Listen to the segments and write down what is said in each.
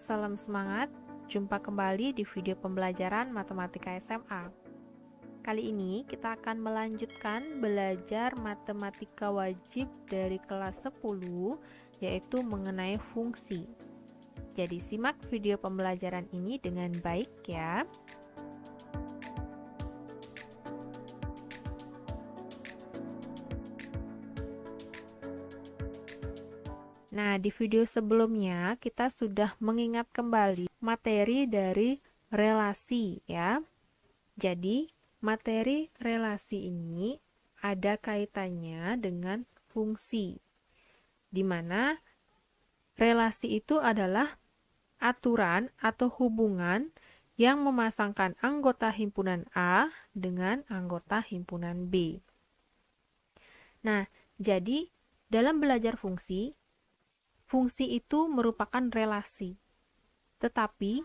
salam semangat. Jumpa kembali di video pembelajaran Matematika SMA. Kali ini kita akan melanjutkan belajar matematika wajib dari kelas 10, yaitu mengenai fungsi. Jadi simak video pembelajaran ini dengan baik ya. Nah, di video sebelumnya kita sudah mengingat kembali materi dari relasi ya. Jadi, materi relasi ini ada kaitannya dengan fungsi, di mana relasi itu adalah aturan atau hubungan yang memasangkan anggota himpunan A dengan anggota himpunan B. Nah, jadi dalam belajar fungsi itu merupakan relasi, tetapi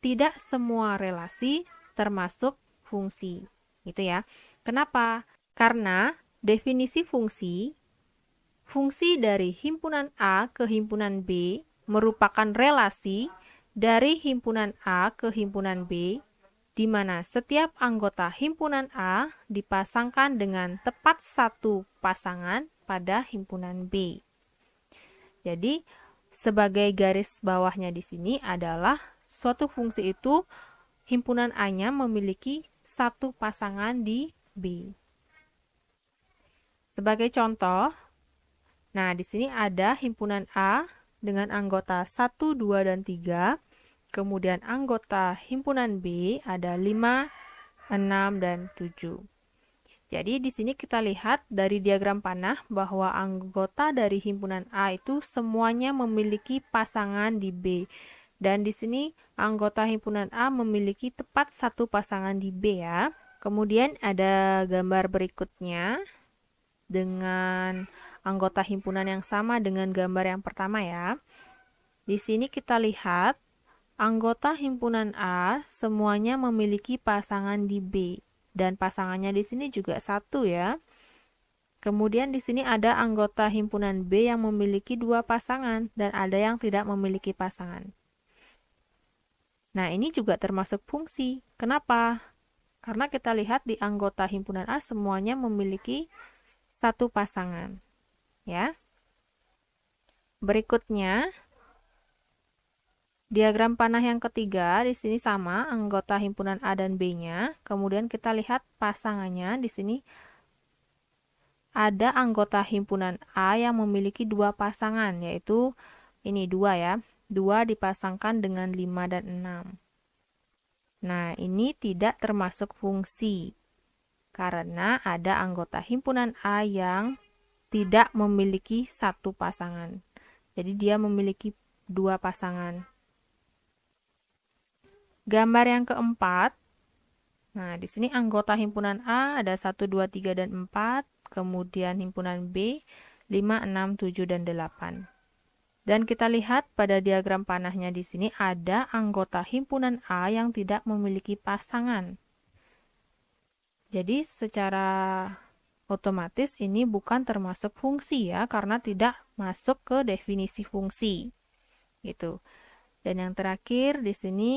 tidak semua relasi termasuk fungsi, gitu ya. Kenapa? Karena definisi fungsi dari himpunan A ke himpunan B merupakan relasi dari himpunan A ke himpunan B, di mana setiap anggota himpunan A dipasangkan dengan tepat satu pasangan pada himpunan B. Jadi, sebagai garis bawahnya di sini adalah suatu fungsi itu himpunan A-nya memiliki satu pasangan di B. Sebagai contoh, nah di sini ada himpunan A dengan anggota 1, 2, dan 3. Kemudian anggota himpunan B ada 5, 6, dan 7. Jadi di sini kita lihat dari diagram panah bahwa anggota dari himpunan A itu semuanya memiliki pasangan di B. Dan di sini anggota himpunan A memiliki tepat satu pasangan di B ya. Kemudian ada gambar berikutnya dengan anggota himpunan yang sama dengan gambar yang pertama ya. Di sini kita lihat anggota himpunan A semuanya memiliki pasangan di B. Dan pasangannya di sini juga satu ya. Kemudian di sini ada anggota himpunan B yang memiliki dua pasangan dan ada yang tidak memiliki pasangan. Nah, ini juga termasuk fungsi. Kenapa? Karena kita lihat di anggota himpunan A semuanya memiliki satu pasangan. Ya. Berikutnya, diagram panah yang ketiga, di sini sama anggota himpunan A dan B-nya. Kemudian kita lihat pasangannya. Di sini ada anggota himpunan A yang memiliki dua pasangan, yaitu ini 2 ya. 2 dipasangkan dengan 5 dan 6. Nah, ini tidak termasuk fungsi. Karena ada anggota himpunan A yang tidak memiliki satu pasangan. Jadi dia memiliki dua pasangan. Gambar yang keempat, nah di sini anggota himpunan A ada 1, 2, 3, dan 4, kemudian himpunan B 5, 6, 7, dan 8. Dan kita lihat pada diagram panahnya di sini ada anggota himpunan A yang tidak memiliki pasangan. Jadi secara otomatis ini bukan termasuk fungsi ya, karena tidak masuk ke definisi fungsi. Gitu. Dan yang terakhir di sini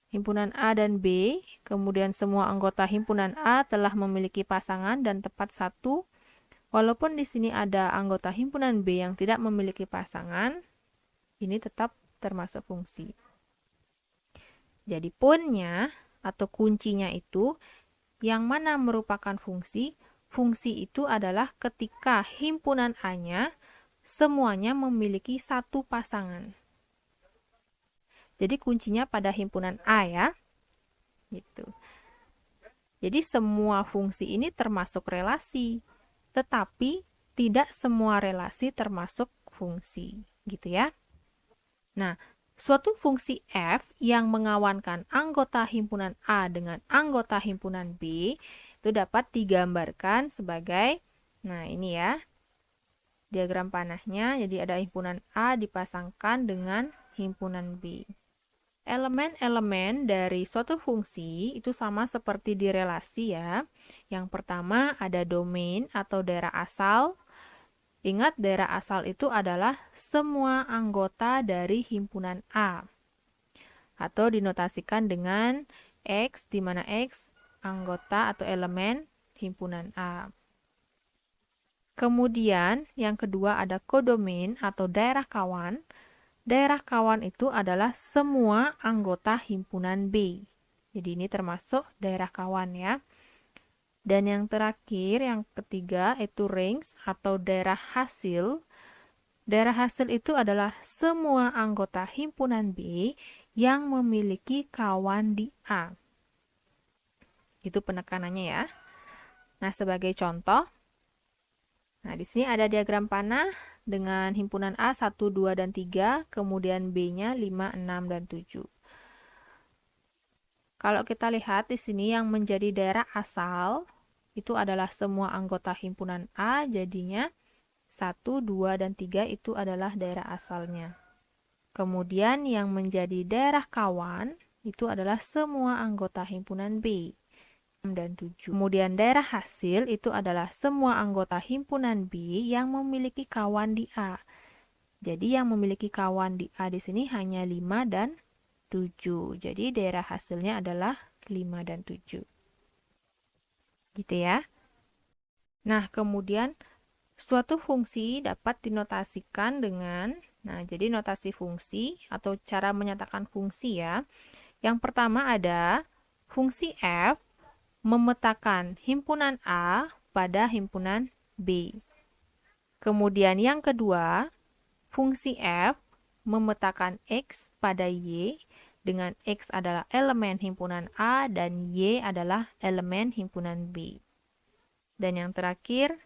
himpunan A dan B, kemudian semua anggota himpunan A telah memiliki pasangan dan tepat satu. Walaupun di sini ada anggota himpunan B yang tidak memiliki pasangan, ini tetap termasuk fungsi. Jadi punnya atau kuncinya itu, yang mana merupakan fungsi? Fungsi itu adalah ketika himpunan A-nya semuanya memiliki satu pasangan. Jadi kuncinya pada himpunan A ya. Gitu. Jadi semua fungsi ini termasuk relasi, tetapi tidak semua relasi termasuk fungsi, gitu ya. Nah, suatu fungsi F yang mengawankan anggota himpunan A dengan anggota himpunan B itu dapat digambarkan sebagai, nah ini ya, diagram panahnya. Jadi ada himpunan A dipasangkan dengan himpunan B. Elemen-elemen dari suatu fungsi itu sama seperti di relasi ya. Yang pertama ada domain atau daerah asal. Ingat, daerah asal itu adalah semua anggota dari himpunan A. Atau dinotasikan dengan X, di mana X anggota atau elemen himpunan A. Kemudian yang kedua ada kodomain atau daerah kawan. Daerah kawan itu adalah semua anggota himpunan B. Jadi ini termasuk daerah kawan ya. Dan yang terakhir, yang ketiga itu range atau daerah hasil. Daerah hasil itu adalah semua anggota himpunan B yang memiliki kawan di A. Itu penekanannya ya. Nah, sebagai contoh, nah di sini ada diagram panah dengan himpunan A 1, 2, dan 3, kemudian B-nya 5, 6, dan 7. Kalau kita lihat di sini yang menjadi daerah asal itu adalah semua anggota himpunan A, jadinya 1, 2, dan 3 itu adalah daerah asalnya. Kemudian yang menjadi daerah kawan itu adalah semua anggota himpunan B dan 7. Kemudian daerah hasil itu adalah semua anggota himpunan B yang memiliki kawan di A. Jadi yang memiliki kawan di A di sini hanya 5 dan 7. Jadi daerah hasilnya adalah 5 dan 7. Gitu ya. Nah, kemudian suatu fungsi dapat dinotasikan dengan, nah jadi notasi fungsi atau cara menyatakan fungsi ya. Yang pertama ada fungsi f memetakan himpunan A pada himpunan B. Kemudian yang kedua, fungsi f memetakan X pada Y, dengan X adalah elemen himpunan A dan Y adalah elemen himpunan B. Dan yang terakhir,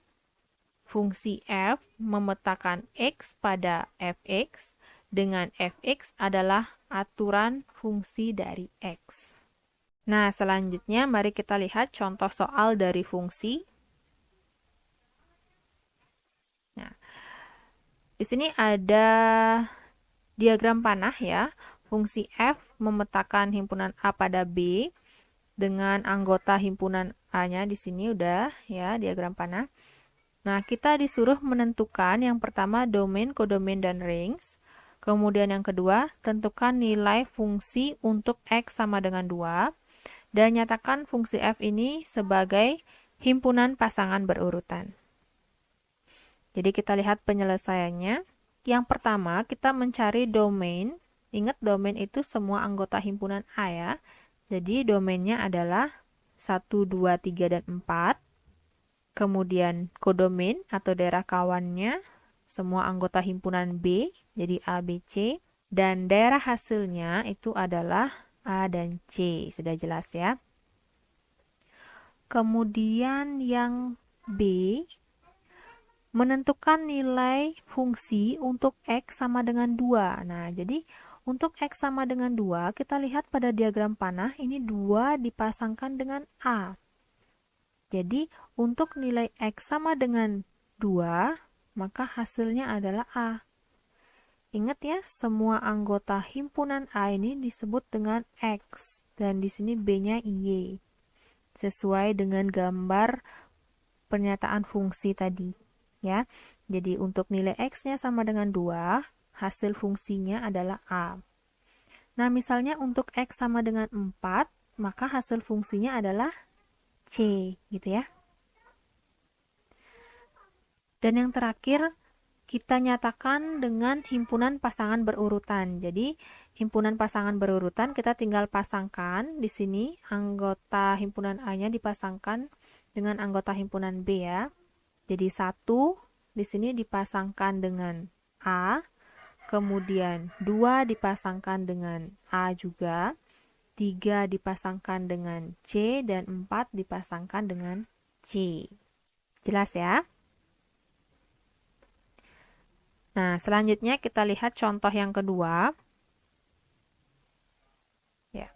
fungsi f memetakan X pada Fx, dengan Fx adalah aturan fungsi dari X. Nah, selanjutnya mari kita lihat contoh soal dari fungsi. Nah, di sini ada diagram panah ya. Fungsi f memetakan himpunan A pada B dengan anggota himpunan A-nya di sini udah ya diagram panah. Nah, kita disuruh menentukan yang pertama domain, kodomain, dan range. Kemudian yang kedua, tentukan nilai fungsi untuk X sama dengan 2. Dan nyatakan fungsi f ini sebagai himpunan pasangan berurutan. Jadi kita lihat penyelesaiannya. Yang pertama, kita mencari domain. Ingat, domain itu semua anggota himpunan A ya. Jadi domainnya adalah 1, 2, 3, dan 4. Kemudian kodomain atau daerah kawannya semua anggota himpunan B, jadi A, B, C. Dan daerah hasilnya itu adalah A dan C, sudah jelas ya. Kemudian yang B, menentukan nilai fungsi untuk X sama dengan 2. Nah, jadi untuk X sama dengan 2, kita lihat pada diagram panah, ini 2 dipasangkan dengan A. Jadi, untuk nilai X sama dengan 2, maka hasilnya adalah A. Ingat ya, semua anggota himpunan A ini disebut dengan X, dan di sini B-nya Y. Sesuai dengan gambar pernyataan fungsi tadi. Ya, jadi untuk nilai X-nya sama dengan 2, hasil fungsinya adalah A. Nah, misalnya untuk X sama dengan 4, maka hasil fungsinya adalah C, gitu ya. Dan yang terakhir, kita nyatakan dengan himpunan pasangan berurutan. Jadi, himpunan pasangan berurutan kita tinggal pasangkan. Di sini, anggota himpunan A-nya dipasangkan dengan anggota himpunan B ya. Jadi, 1 di sini dipasangkan dengan A. Kemudian, 2 dipasangkan dengan A juga. 3 dipasangkan dengan C. Dan 4 dipasangkan dengan C. Jelas ya? Nah, selanjutnya kita lihat contoh yang kedua. Ya.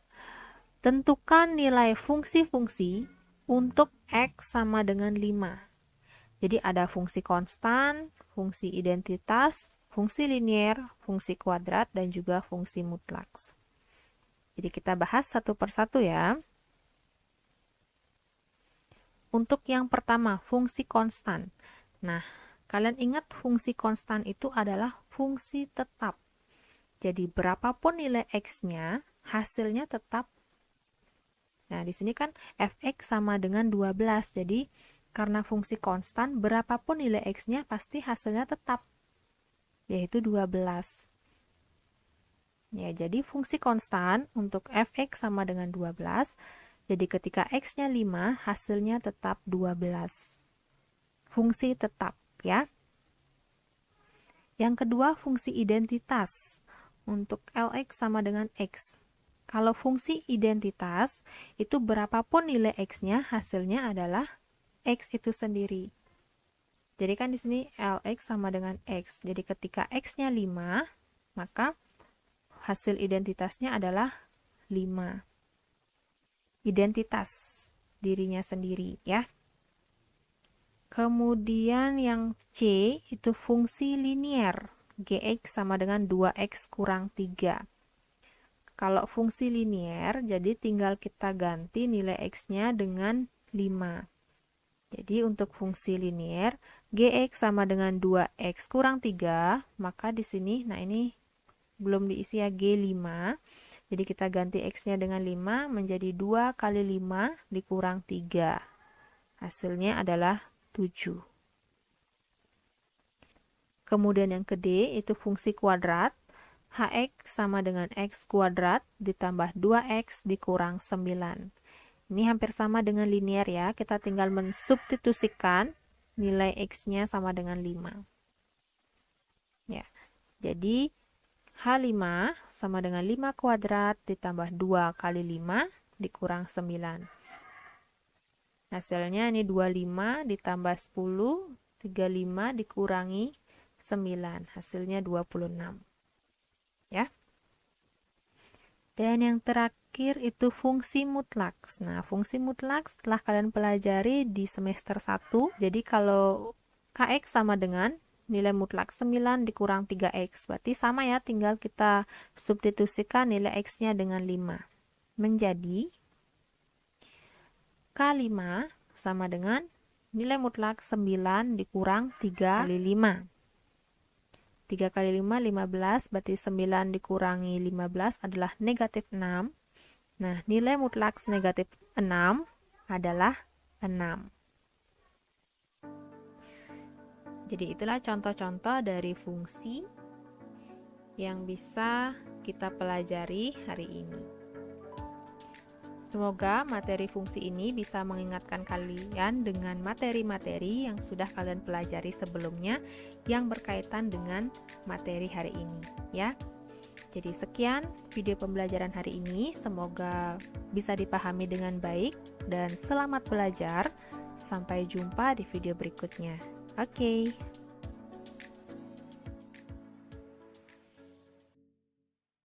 Tentukan nilai fungsi-fungsi untuk X sama dengan 5. Jadi ada fungsi konstan, fungsi identitas, fungsi linier, fungsi kuadrat, dan juga fungsi mutlak. Jadi kita bahas satu persatu ya. Untuk yang pertama, fungsi konstan. Nah, Kalian ingat fungsi konstan itu adalah fungsi tetap. Jadi berapapun nilai X-nya, hasilnya tetap. Nah, di sini kan fx sama dengan 12. Jadi karena fungsi konstan, berapapun nilai X-nya pasti hasilnya tetap, yaitu 12. Ya, jadi fungsi konstan untuk fx sama dengan 12. Jadi ketika X-nya 5, hasilnya tetap 12. Fungsi tetap, ya. Yang kedua, fungsi identitas. Untuk Lx sama dengan X. Kalau fungsi identitas, itu berapapun nilai X-nya, hasilnya adalah X itu sendiri. Jadi kan di sini Lx sama dengan X. Jadi ketika X-nya 5, maka hasil identitasnya adalah 5. Identitas dirinya sendiri, ya. Kemudian yang C itu fungsi linier. Gx sama dengan 2x kurang 3. Kalau fungsi linier, jadi tinggal kita ganti nilai x-nya dengan 5. Jadi untuk fungsi linier, Gx sama dengan 2x kurang 3, maka di sini, nah ini belum diisi ya, G5. Jadi kita ganti X-nya dengan 5, menjadi 2 kali 5 dikurang 3. Hasilnya adalah 7. Kemudian yang ke D, itu fungsi kuadrat. Hx sama dengan x kuadrat ditambah 2x dikurang 9. Ini hampir sama dengan linier ya, kita tinggal mensubstitusikan nilai X-nya sama dengan 5. Ya, jadi H5 sama dengan 5 kuadrat ditambah 2 kali 5 dikurang 9. Hasilnya ini 25 ditambah 10, 35 dikurangi 9. Hasilnya 26. Ya. Dan yang terakhir itu fungsi mutlak. Nah, fungsi mutlak setelah kalian pelajari di semester 1. Jadi kalau Kx sama dengan nilai mutlak 9 dikurang 3x. Berarti sama ya, tinggal kita substitusikan nilai x-nya dengan 5. Menjadi K5 sama dengan nilai mutlak 9 dikurang 3 kali 5. 3 kali 5, 15. Berarti 9 dikurangi 15 adalah negatif 6. Nah, nilai mutlak negatif 6 adalah 6. Jadi itulah contoh-contoh dari fungsi yang bisa kita pelajari hari ini. Semoga materi fungsi ini bisa mengingatkan kalian dengan materi-materi yang sudah kalian pelajari sebelumnya yang berkaitan dengan materi hari ini, ya. Jadi sekian video pembelajaran hari ini, semoga bisa dipahami dengan baik dan selamat belajar. Sampai jumpa di video berikutnya. Oke.